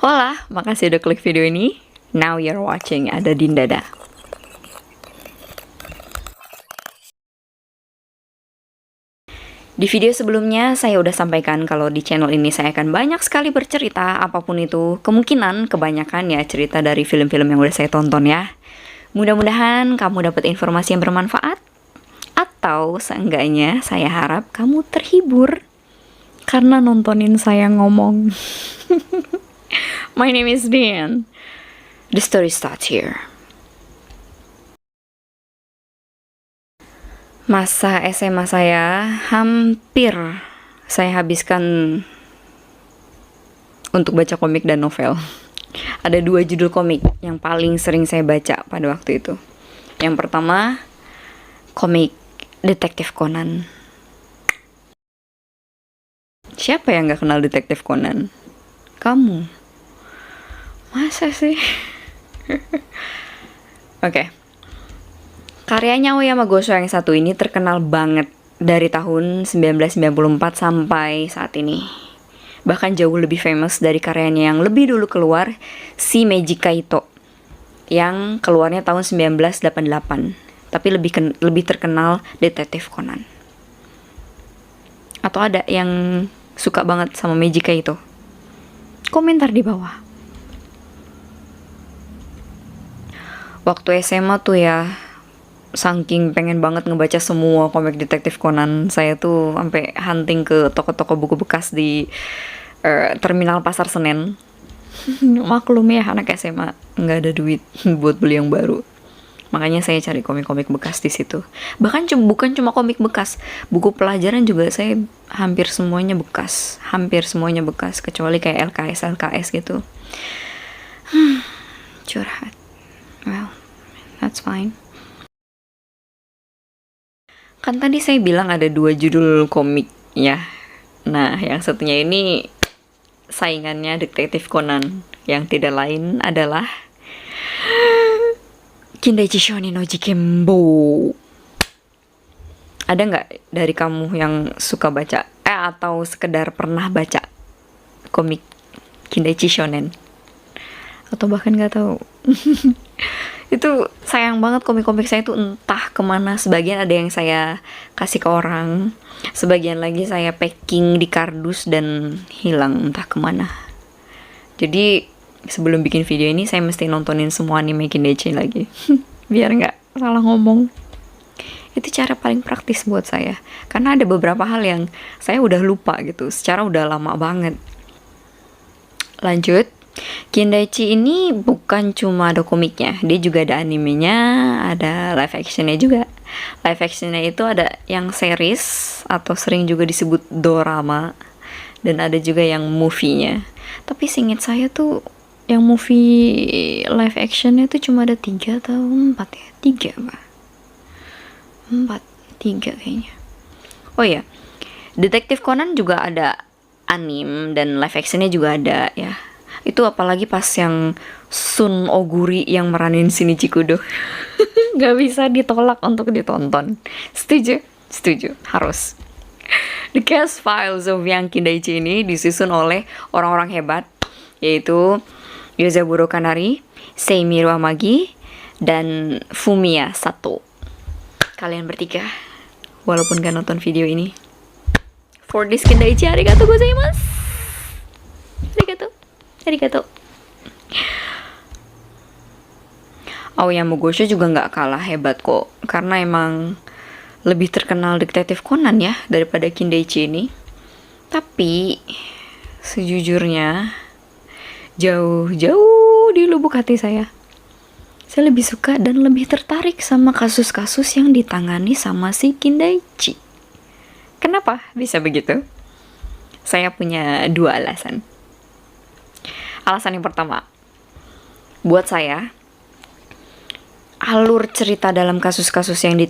Hola, makasih udah klik video ini. Now you're watching Ada Dindada. Di video sebelumnya saya udah sampaikan kalau di channel ini saya akan banyak sekali bercerita, apapun itu. Kemungkinan kebanyakan ya cerita dari film-film yang udah saya tonton ya. Mudah-mudahan kamu dapat informasi yang bermanfaat, atau seenggaknya saya harap kamu terhibur karena nontonin saya ngomong. My name is Dan. The story starts here. Masa SMA saya hampir saya habiskan untuk baca komik dan novel. Ada 2 judul komik yang paling sering saya baca pada waktu itu. Yang pertama, komik Detektif Conan. Siapa yang gak kenal Detektif Conan? Kamu. Masa sih? Oke. Karyanya Aoyama Gosho yang satu ini terkenal banget dari tahun 1994 sampai saat ini. Bahkan jauh lebih famous dari karyanya yang lebih dulu keluar, si Meiji Kaito, yang keluarnya tahun 1988. Tapi lebih terkenal Detektif Conan. Atau ada yang suka banget sama Meiji Kaito? Komentar di bawah. Waktu SMA tuh ya, saking pengen banget ngebaca semua komik Detektif Conan, saya tuh sampai hunting ke toko-toko buku bekas di terminal Pasar Senen. Maklum ya, anak SMA nggak ada duit buat beli yang baru. Makanya saya cari komik-komik bekas di situ. Bahkan bukan cuma komik bekas, buku pelajaran juga saya hampir semuanya bekas. Hampir semuanya bekas, kecuali kayak LKS gitu. Curhat. Well, that's fine. Kan tadi saya bilang ada 2 judul komik ya. Nah, yang satunya ini saingannya Detektif Conan, yang tidak lain adalah Kindaichi Shonin no Jikembo. Ada nggak dari kamu yang suka baca atau sekedar pernah baca komik Kindaichi Shonen? Atau bahkan nggak tahu? Itu sayang banget, komik-komik saya itu entah kemana. Sebagian ada yang saya kasih ke orang, sebagian lagi saya packing di kardus dan hilang entah kemana. Jadi sebelum bikin video ini saya mesti nontonin semua anime Kindaichi lagi biar nggak salah ngomong. Itu cara paling praktis buat saya, karena ada beberapa hal yang saya udah lupa gitu, secara udah lama banget. Lanjut. Kindaichi ini bukan cuma ada komiknya, dia juga ada animenya, ada live actionnya juga. Live actionnya itu ada yang series atau sering juga disebut dorama, dan ada juga yang movie-nya. Tapi seinget saya tuh yang movie live actionnya tuh cuma ada 3 atau 4 ya? 3 Pak. 3 kayaknya. Oh ya, Detektif Conan juga ada anime dan live actionnya juga ada ya. Itu apalagi pas yang Sun Oguri yang meranin Shinichi Kudo. Gak bisa ditolak untuk ditonton. Setuju? Setuju, harus. The Case Files of Young Kindaichi ini disusun oleh orang-orang hebat, yaitu Yozaburo Kanari, Seimiro Amagi, dan Fumiya Sato. Kalian bertiga, walaupun gak nonton video ini, for this Kindaichi, arigatou gozaimasu. Arigatou. Aoyama Gosho juga nggak kalah hebat kok, karena emang lebih terkenal Detektif Conan ya daripada Kindaichi ini. Tapi sejujurnya jauh di lubuk hati saya lebih suka dan lebih tertarik sama kasus-kasus yang ditangani sama si Kindaichi. Kenapa bisa begitu? Saya punya 2 alasan. Alasan yang pertama, buat saya, alur cerita dalam kasus-kasus yang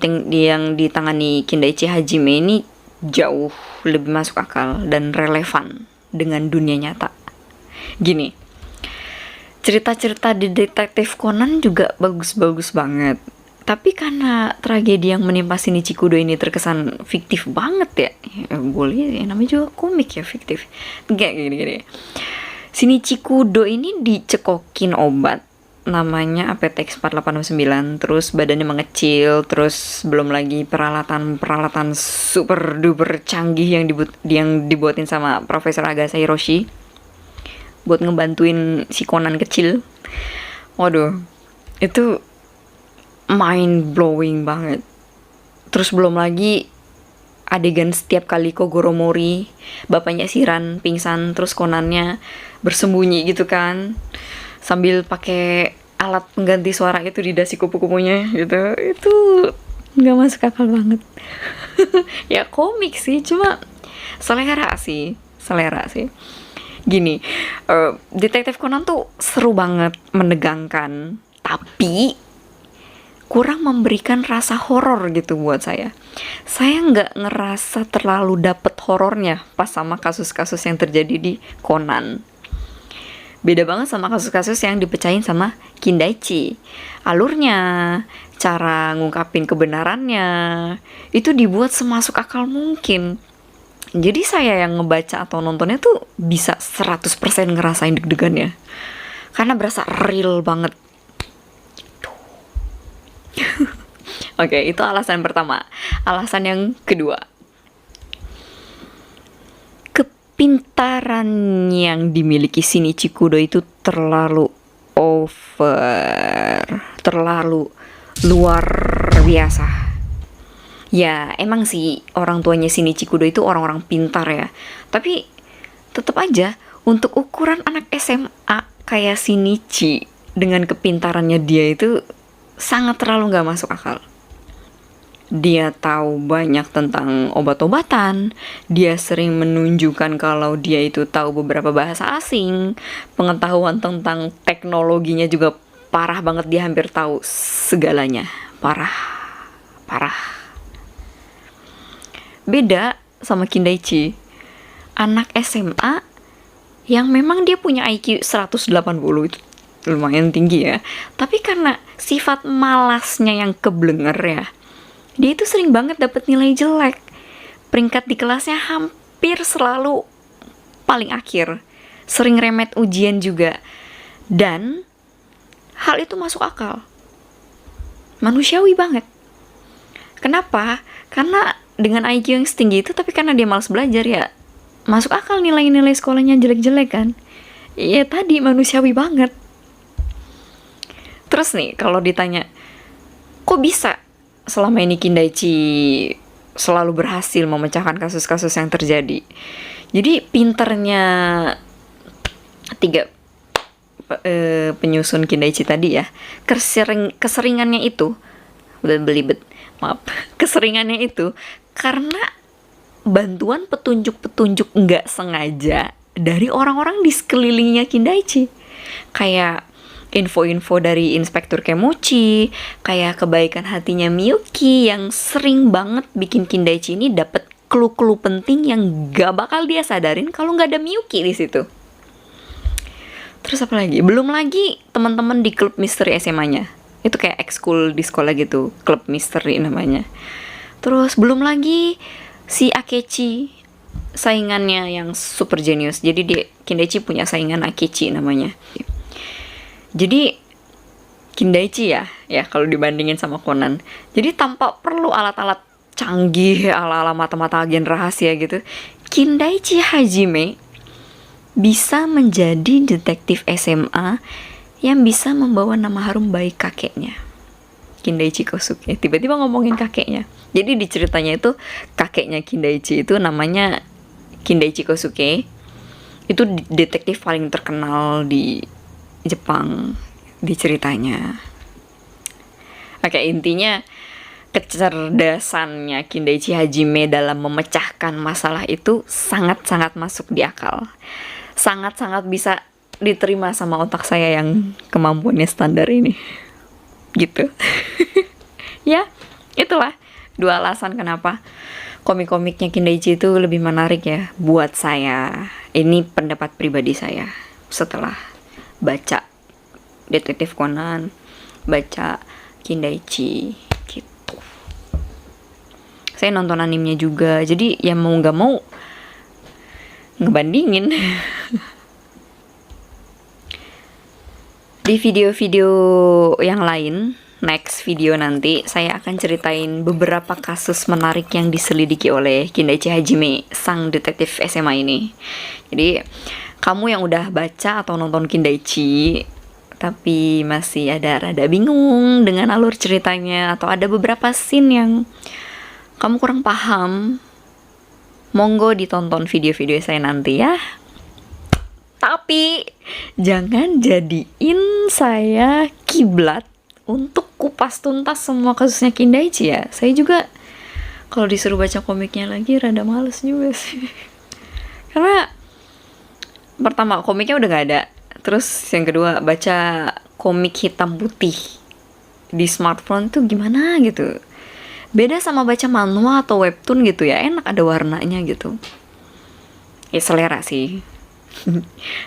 ditangani Kindaichi Hajime ini jauh lebih masuk akal dan relevan dengan dunia nyata. Gini, cerita-cerita di Detektif Conan juga bagus-bagus banget. Tapi karena tragedi yang menimpa Shinichi Kudo ini terkesan fiktif banget ya, boleh ya, namanya juga komik ya, fiktif. Enggak, gini. Shinichi Kudo ini dicekokin obat namanya APTX 4869, terus badannya mengecil, terus belum lagi peralatan super duper canggih yang dibuatin sama Profesor Agasa Hiroshi buat ngebantuin si Conan kecil. Waduh, itu mind blowing banget. Terus belum lagi adegan setiap kali Kogoro Mori, bapaknya Shiran pingsan, terus Conannya bersembunyi gitu kan, sambil pakai alat pengganti suara itu di dasi kupu-kupunya gitu. Itu nggak masuk akal banget. Ya komik sih, cuma selera sih. Gini, Detektif Conan tuh seru banget, menegangkan, tapi kurang memberikan rasa horor gitu buat saya. Saya nggak ngerasa terlalu dapet horornya pas sama kasus-kasus yang terjadi di Conan. Beda banget sama kasus-kasus yang dipecahin sama Kindaichi. Alurnya, cara ngungkapin kebenarannya, itu dibuat semasuk akal mungkin. Jadi saya yang ngebaca atau nontonnya tuh bisa 100% ngerasain deg-degannya. Karena berasa real banget. Oke, itu alasan pertama. Alasan yang kedua, kepintaran yang dimiliki Shinichi Kudo itu terlalu over, terlalu luar biasa. Ya, emang sih orang tuanya Shinichi Kudo itu orang-orang pintar ya. Tapi tetap aja untuk ukuran anak SMA kayak Shinichi dengan kepintarannya dia itu sangat terlalu nggak masuk akal. Dia tahu banyak tentang obat-obatan, dia sering menunjukkan kalau dia itu tahu beberapa bahasa asing, pengetahuan tentang teknologinya juga parah banget, dia hampir tahu segalanya. Parah. Beda sama Kindaichi, anak SMA yang memang dia punya IQ 180, itu lumayan tinggi ya. Tapi karena sifat malasnya yang keblenger ya, dia itu sering banget dapat nilai jelek. Peringkat di kelasnya hampir selalu paling akhir. Sering remet ujian juga. Dan hal itu masuk akal. Manusiawi banget. Kenapa? Karena dengan IQ yang setinggi itu, tapi karena dia malas belajar ya, masuk akal nilai-nilai sekolahnya jelek-jelek kan. Ya tadi manusiawi banget. Terus nih, kalau ditanya, kok bisa selama ini Kindaichi selalu berhasil memecahkan kasus-kasus yang terjadi? Jadi pinternya tiga penyusun Kindaichi tadi ya, keseringannya itu, keseringannya itu karena bantuan petunjuk-petunjuk nggak sengaja dari orang-orang di sekelilingnya Kindaichi. Kayak info-info dari Inspektur Kemochi, kayak kebaikan hatinya Miyuki yang sering banget bikin Kindaichi ini dapat clue-clue penting yang gak bakal dia sadarin kalau nggak ada Miyuki di situ. Terus apa lagi? Belum lagi teman-teman di klub misteri SMA-nya. Itu kayak ekskul di sekolah gitu, klub misteri namanya. Terus belum lagi si Akechi, saingannya yang super jenius. Jadi Kindaichi punya saingan Akechi namanya. Jadi Kindaichi ya kalau dibandingin sama Conan, jadi tanpa perlu alat-alat canggih ala-ala mata-mata agen rahasia gitu, Kindaichi Hajime bisa menjadi detektif SMA yang bisa membawa nama harum baik kakeknya, Kindaichi Kosuke. Tiba-tiba ngomongin kakeknya. Jadi di ceritanya itu kakeknya Kindaichi itu namanya Kindaichi Kosuke. Itu detektif paling terkenal di Jepang di ceritanya. Oke, intinya kecerdasannya Kindaichi Hajime dalam memecahkan masalah itu sangat-sangat masuk di akal. Sangat-sangat bisa diterima sama otak saya yang kemampuannya standar ini. Gitu. Ya, itulah 2 alasan kenapa komik-komiknya Kindaichi itu lebih menarik ya buat saya. Ini pendapat pribadi saya setelah baca Detektif Conan, baca Kindaichi gitu. Saya nonton animenya juga, jadi ya mau gak mau ngebandingin. Di video-video yang lain, next video nanti, saya akan ceritain beberapa kasus menarik yang diselidiki oleh Kindaichi Hajime, sang detektif SMA ini. Jadi, kamu yang udah baca atau nonton Kindaichi, tapi masih ada rada bingung dengan alur ceritanya, atau ada beberapa scene yang kamu kurang paham, monggo ditonton video-video saya nanti ya. Tapi jangan jadiin saya kiblat untuk kupas tuntas semua kasusnya Kindaichi ya. Saya juga kalau disuruh baca komiknya lagi rada males juga sih. Karena pertama komiknya udah gak ada. Terus yang kedua baca komik hitam putih di smartphone tuh gimana gitu. Beda sama baca manhwa atau webtoon gitu ya. Enak ada warnanya gitu. Ya selera sih.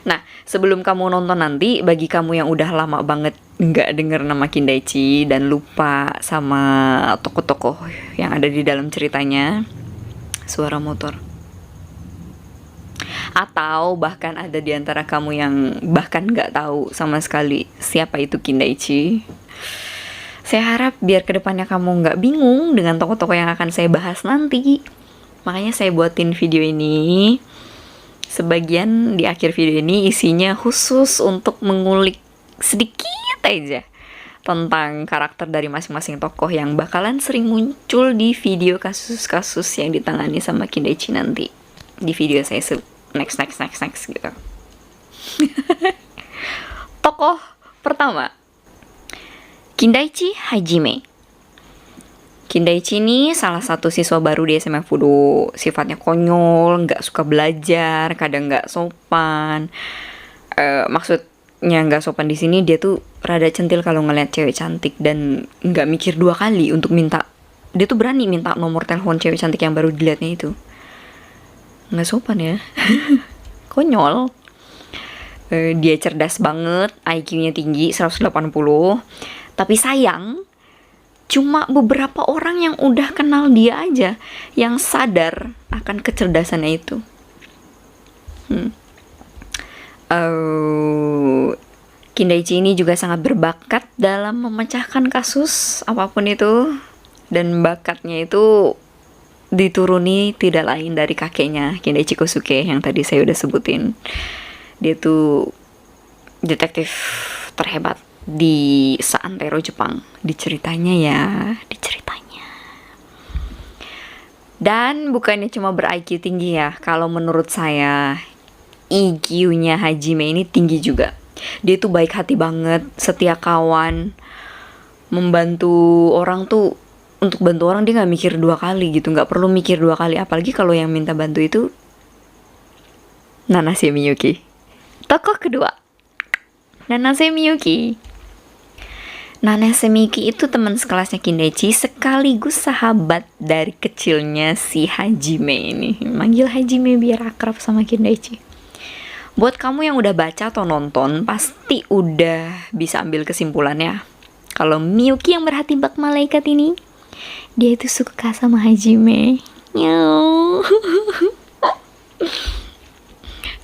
Nah, sebelum kamu nonton nanti, bagi kamu yang udah lama banget nggak denger nama Kindaichi dan lupa sama tokoh-tokoh yang ada di dalam ceritanya, suara motor. Atau bahkan ada di antara kamu yang bahkan nggak tahu sama sekali siapa itu Kindaichi. Saya harap biar kedepannya kamu nggak bingung dengan tokoh-tokoh yang akan saya bahas nanti. Makanya saya buatin video ini. Sebagian di akhir video ini isinya khusus untuk mengulik sedikit aja tentang karakter dari masing-masing tokoh yang bakalan sering muncul di video kasus-kasus yang ditangani sama Kindaichi nanti. Di video saya next gitu. Tokoh pertama, Kindaichi Hajime. Kindaichi ini salah satu siswa baru di SMA Fudo. Sifatnya konyol, nggak suka belajar, kadang nggak sopan. Maksudnya nggak sopan di sini dia tuh rada centil kalau ngeliat cewek cantik dan nggak mikir dua kali untuk minta. Dia tuh berani minta nomor telepon cewek cantik yang baru dilihatnya itu. Nggak sopan ya. Konyol. Dia cerdas banget, IQ-nya tinggi 180. Tapi sayang, cuma beberapa orang yang udah kenal dia aja yang sadar akan kecerdasannya itu. Kindaichi ini juga sangat berbakat dalam memecahkan kasus apapun itu. Dan bakatnya itu dituruni tidak lain dari kakeknya, Kindaichi Kosuke, yang tadi saya udah sebutin. Dia tuh detektif terhebat di seantero Jepang, diceritanya. Dan bukannya cuma ber-IQ tinggi ya, kalau menurut saya IQ-nya Hajime ini tinggi juga. Dia tuh baik hati banget, setia kawan, membantu orang tuh. Untuk bantu orang dia nggak mikir dua kali gitu, nggak perlu mikir dua kali, apalagi kalau yang minta bantu itu Nanase Miyuki. Tokoh kedua, Nanase Miyuki. Nanase Miyuki itu teman sekelasnya Kindaichi sekaligus sahabat dari kecilnya si Hajime ini. Manggil Hajime biar akrab sama Kindaichi. Buat kamu yang udah baca atau nonton, pasti udah bisa ambil kesimpulannya. Kalau Miyuki yang berhati bak malaikat ini, dia itu suka sama Hajime.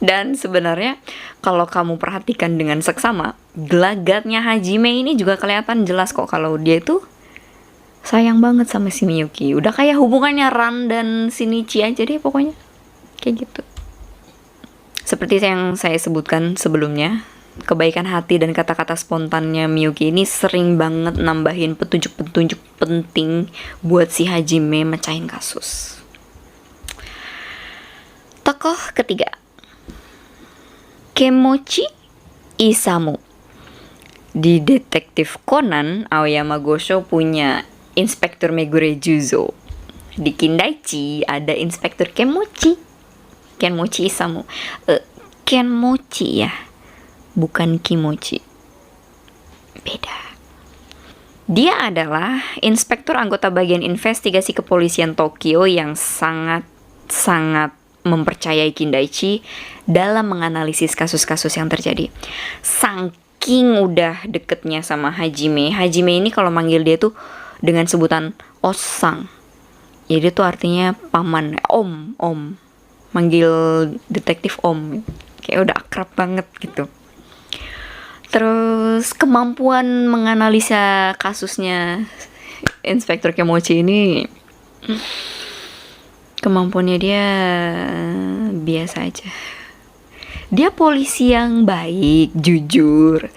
Dan sebenarnya kalau kamu perhatikan dengan seksama, gelagatnya Hajime ini juga kelihatan jelas kok kalau dia itu sayang banget sama si Miyuki. Udah kayak hubungannya Ran dan Shinichi aja deh pokoknya. Kayak gitu. Seperti yang saya sebutkan sebelumnya, kebaikan hati dan kata-kata spontannya Miyuki ini sering banget nambahin petunjuk-petunjuk penting buat si Hajime mecahin kasus. Tokoh ketiga, Kenmochi Isamu. Di Detektif Conan, Aoyama Gosho punya Inspektur Megure Juzo. Di Kindaichi ada Inspektur Kenmochi Isamu. Kenmochi ya, bukan Kimochi. Beda. Dia adalah inspektur anggota bagian investigasi kepolisian Tokyo yang sangat mempercayai Kindaichi dalam menganalisis kasus-kasus yang terjadi. Saking udah deketnya sama Hajime ini kalau manggil dia tuh dengan sebutan Osang. Ya dia tuh artinya paman, om. Manggil detektif om. Kayak udah akrab banget gitu. Terus kemampuan menganalisa kasusnya Inspektur Kemochi ini, kemampuannya dia biasa aja. Dia polisi yang baik, jujur,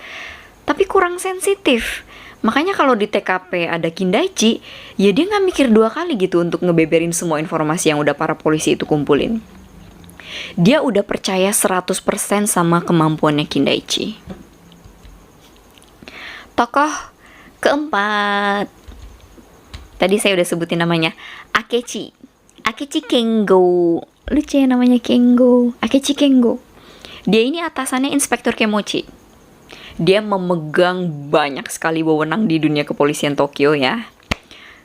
tapi kurang sensitif. Makanya kalau di TKP ada Kindaichi, ya dia nggak mikir 2 kali gitu untuk ngebeberin semua informasi yang udah para polisi itu kumpulin. Dia udah percaya 100% sama kemampuannya Kindaichi. Tokoh keempat, tadi saya udah sebutin namanya, Akechi. Akechi Kengo. Lucu ya namanya Kengo. Akechi Kengo. Dia ini atasannya Inspektur Kemochi. Dia memegang banyak sekali wewenang di dunia kepolisian Tokyo ya.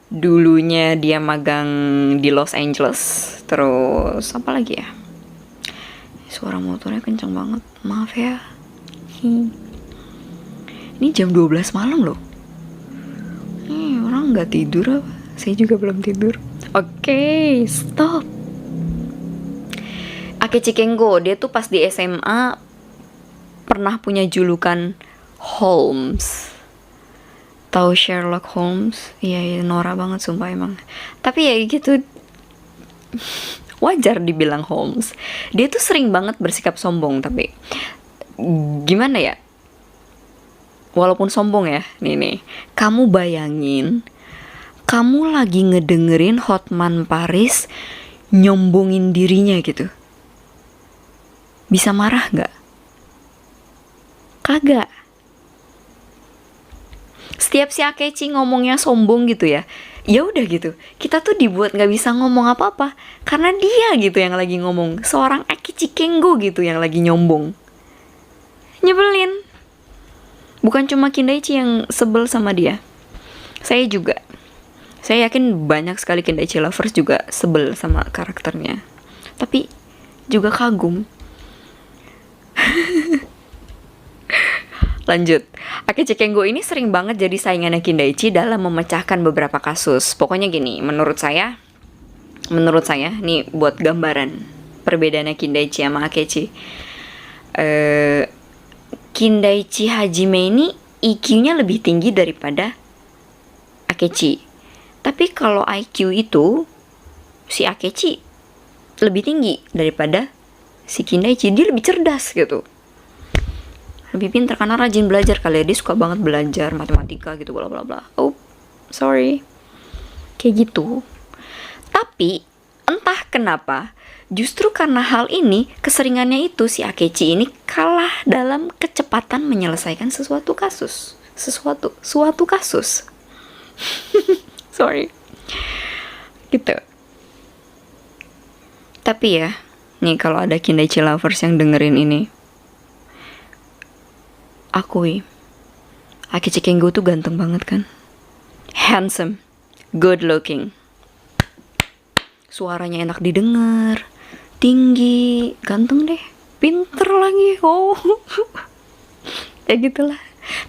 Dulunya dia magang di Los Angeles. Terus apa lagi ya? Suara motornya kencang banget. Maaf ya. Ini jam 12 malam loh. Orang nggak tidur apa? Saya juga belum tidur. Oke, stop. Akechi Kengo, dia tuh pas di SMA pernah punya julukan Holmes. Tahu Sherlock Holmes? Iya, norak banget sumpah emang. Tapi ya gitu, wajar dibilang Holmes. Dia tuh sering banget bersikap sombong, tapi gimana ya? Walaupun sombong ya, nih. Kamu bayangin, kamu lagi ngedengerin Hotman Paris nyombongin dirinya gitu. Bisa marah nggak? Kagak. Setiap si Akechi ngomongnya sombong gitu ya, ya udah gitu. Kita tuh dibuat nggak bisa ngomong apa-apa karena dia gitu yang lagi ngomong. Seorang Akechi Kengo gitu yang lagi nyombong. Nyebelin. Bukan cuma Kindaichi yang sebel sama dia. Saya juga. Saya yakin banyak sekali Kindaichi lovers juga sebel sama karakternya. Tapi juga kagum. Lanjut, Akechi Kengo ini sering banget jadi saingannya Kindaichi dalam memecahkan beberapa kasus. Pokoknya gini, menurut saya, nih buat gambaran perbedaannya Kindaichi sama Akechi. Kindaichi Hajime ini IQ-nya lebih tinggi daripada Akechi. Tapi kalau IQ itu, si Akechi lebih tinggi daripada si Kindaichi. Dia lebih cerdas gitu. Lebih pintar karena rajin belajar kali ya. Dia suka banget belajar matematika gitu, bla bla bla. Oh, sorry. Kayak gitu. Tapi entah kenapa, justru karena hal ini, keseringannya itu si Akechi ini kalah dalam kecepatan menyelesaikan suatu kasus. Sorry. Gitu. Tapi ya, nih kalau ada Kindaichi lovers yang dengerin ini, akui, Akechi Kengo tuh ganteng banget kan? Handsome, good looking, suaranya enak didengar, tinggi, ganteng deh, pinter lagi. Oh, ya gitulah.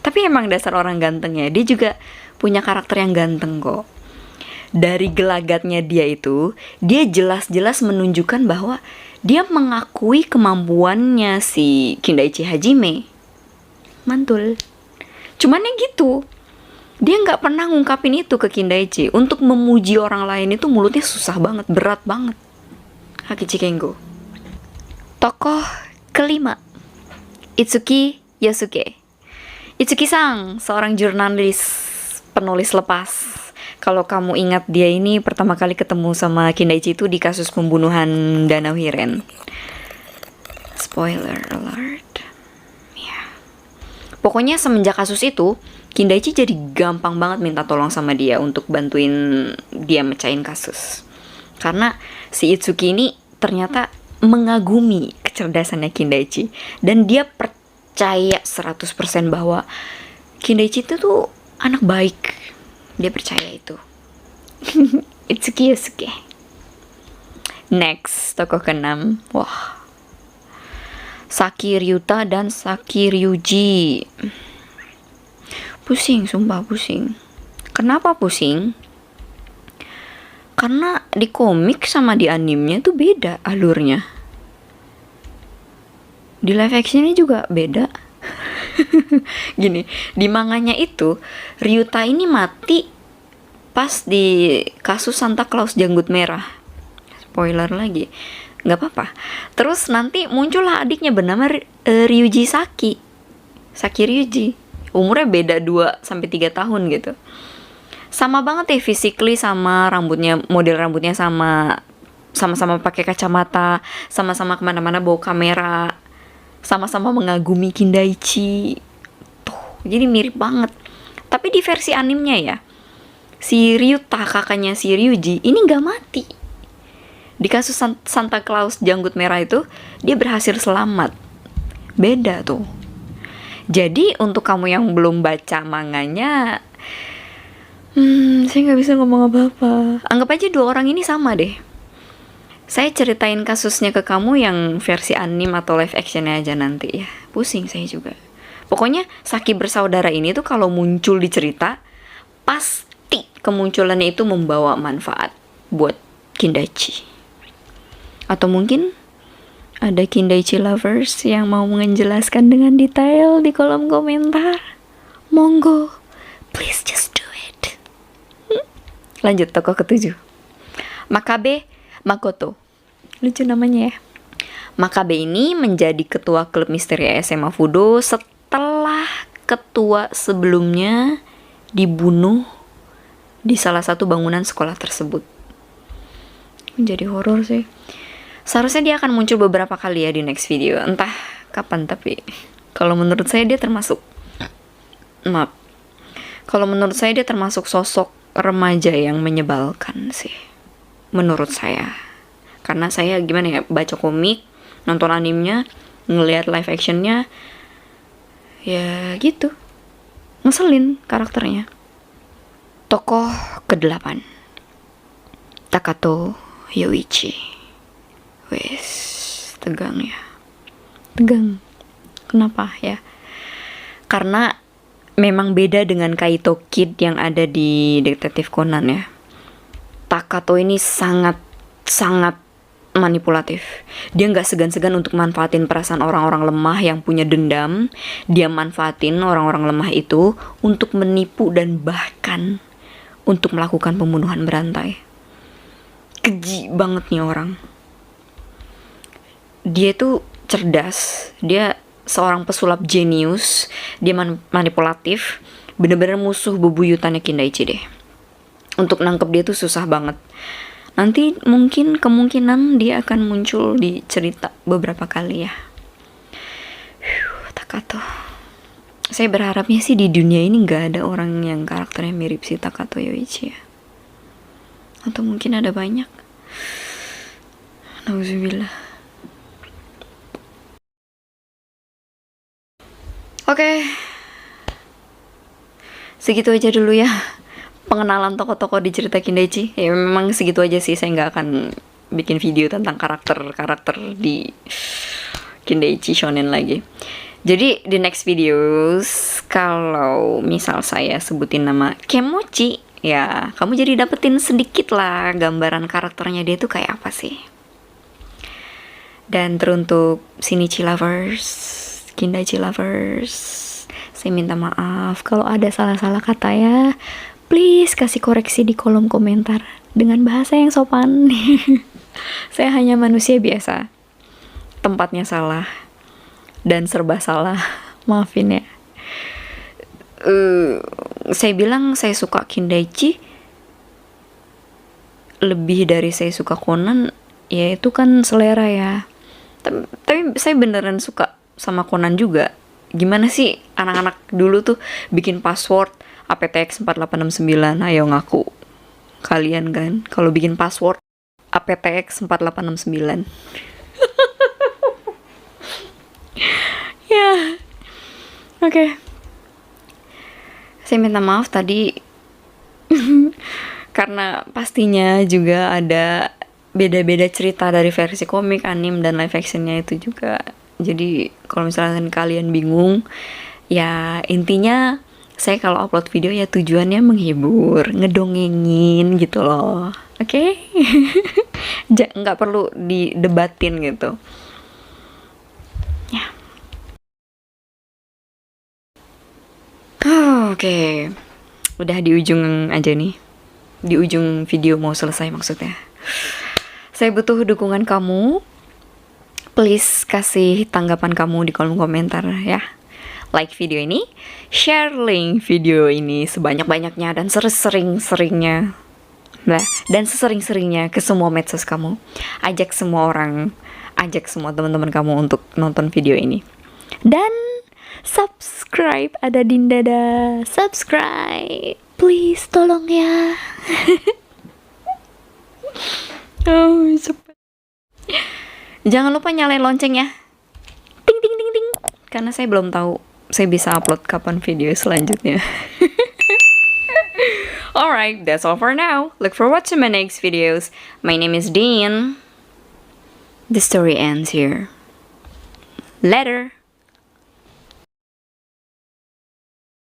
Tapi emang dasar orang ganteng ya, dia juga punya karakter yang ganteng kok. Dari gelagatnya dia itu, dia jelas-jelas menunjukkan bahwa dia mengakui kemampuannya si Kindaichi Hajime. Mantul. Cuman ya gitu, dia nggak pernah ngungkapin itu ke Kindaichi. Untuk memuji orang lain itu mulutnya susah banget, berat banget. Akechi Kengo. Tokoh kelima, Itsuki Yosuke. Itsuki-san, seorang jurnalis, penulis lepas. Kalau kamu ingat, dia ini pertama kali ketemu sama Kindaichi itu di kasus pembunuhan Danau Hiren. Spoiler alert. Pokoknya semenjak kasus itu, Kindaichi jadi gampang banget minta tolong sama dia untuk bantuin dia mecahin kasus. Karena si Itsuki ini ternyata mengagumi kecerdasannya Kindaichi. Dan dia percaya 100% bahwa Kindaichi itu tuh anak baik. Dia percaya itu. Itsuki Yosuke. Next, tokoh ke-6. Wah, Saki Ryuta dan Saki Ryuji. Pusing, sumpah pusing. Kenapa pusing? Karena di komik sama di animenya tuh beda alurnya. Di live actionnya juga beda. Gini, di manganya itu Ryuta ini mati pas di kasus Santa Claus janggut merah. Spoiler lagi, nggak apa-apa. Terus nanti muncullah adiknya bernama Ryuji Saki Ryuji. Umurnya beda 2 sampai 3 tahun gitu. Sama banget ya physically, sama rambutnya, model rambutnya sama-sama pakai kacamata, sama-sama kemana-mana bawa kamera, sama-sama mengagumi Kindaichi. Tuh, jadi mirip banget. Tapi di versi animenya ya, si Ryuta, kakaknya si Ryuji, ini nggak mati. Di kasus Santa Claus janggut merah itu, dia berhasil selamat. Beda tuh. Jadi untuk kamu yang belum baca manganya, saya nggak bisa ngomong apa-apa. Anggap aja 2 orang ini sama deh. Saya ceritain kasusnya ke kamu yang versi anime atau live actionnya aja nanti ya. Pusing saya juga. Pokoknya Saki bersaudara ini tuh kalau muncul di cerita, pasti kemunculannya itu membawa manfaat buat Kindaichi. Atau mungkin ada Kindaichi lovers yang mau menjelaskan dengan detail di kolom komentar. Monggo, please just do it. Lanjut tokoh ke-7. Makabe Makoto. Lucu namanya ya. Makabe ini menjadi ketua klub misteri SMA Fudo setelah ketua sebelumnya dibunuh di salah satu bangunan sekolah tersebut. Menjadi horor sih. Seharusnya dia akan muncul beberapa kali ya di next video. Entah kapan, tapi kalau menurut saya dia termasuk sosok remaja yang menyebalkan sih. Menurut saya. Karena saya gimana ya, baca komik, nonton animenya, ngelihat live actionnya, ya gitu. Ngeselin karakternya. Tokoh ke-8. Takato Yoichi. Wes, tegang ya. Tegang. Kenapa ya? Karena memang beda dengan Kaito Kid yang ada di Detektif Conan ya. Takato ini sangat manipulatif. Dia nggak segan-segan untuk manfaatin perasaan orang-orang lemah yang punya dendam. Dia manfaatin orang-orang lemah itu untuk menipu dan bahkan untuk melakukan pembunuhan berantai. Keji banget nih orang. Dia tuh cerdas, dia seorang pesulap jenius, dia manipulatif, bener-bener musuh bebuyutannya Kindaichi deh. Untuk nangkep dia tuh susah banget. Nanti kemungkinan dia akan muncul di cerita beberapa kali ya. Takato. Saya berharapnya sih di dunia ini gak ada orang yang karakternya mirip si Takato Yoichi ya. Atau mungkin ada banyak. Nauzubillah. Oke, segitu aja dulu ya pengenalan tokoh-tokoh di cerita Kindaichi. Ya memang segitu aja sih, saya nggak akan bikin video tentang karakter-karakter di Kindaichi Shonen lagi. Jadi di next videos, kalau misal saya sebutin nama Kemochi, ya kamu jadi dapetin sedikit lah gambaran karakternya dia tuh kayak apa sih. Dan teruntuk Shinichi lovers, Kindaichi lovers, saya minta maaf kalau ada salah-salah kata ya. Please kasih koreksi di kolom komentar dengan bahasa yang sopan. Saya hanya manusia biasa. Tempatnya salah dan serba salah. Maafin ya. Saya bilang saya suka Kindaichi lebih dari saya suka Conan, ya itu kan selera ya. Tapi saya beneran suka sama Conan juga. Gimana sih anak-anak dulu tuh bikin password aptx 4869? Ayo ngaku kalian kan kalau bikin password aptx 4869. Ya. Oke. Saya minta maaf tadi karena pastinya juga ada beda-beda cerita dari versi komik, anime, dan live actionnya itu juga. Jadi kalau misalkan kalian bingung, ya intinya saya kalau upload video ya tujuannya menghibur, ngedongengin gitu loh. Oke? Nggak perlu didebatin gitu. Ya. Oke, udah di ujung aja nih. Di ujung video mau selesai maksudnya. Saya butuh dukungan kamu. Please kasih tanggapan kamu di kolom komentar ya. Like video ini, share link video ini sebanyak-banyaknya dan sesering-seringnya. Dan sesering-seringnya ke semua medsos kamu. Ajak semua teman-teman kamu untuk nonton video ini. Dan subscribe, ada Dinda dah. Subscribe. Please tolong ya. Oh, cepet. Jangan lupa nyalain lonceng ya. Ting ting ting ting. Karena saya belum tahu saya bisa upload kapan video selanjutnya. Alright, that's all for now. Look forward to my next videos. My name is Dean. The story ends here. Later.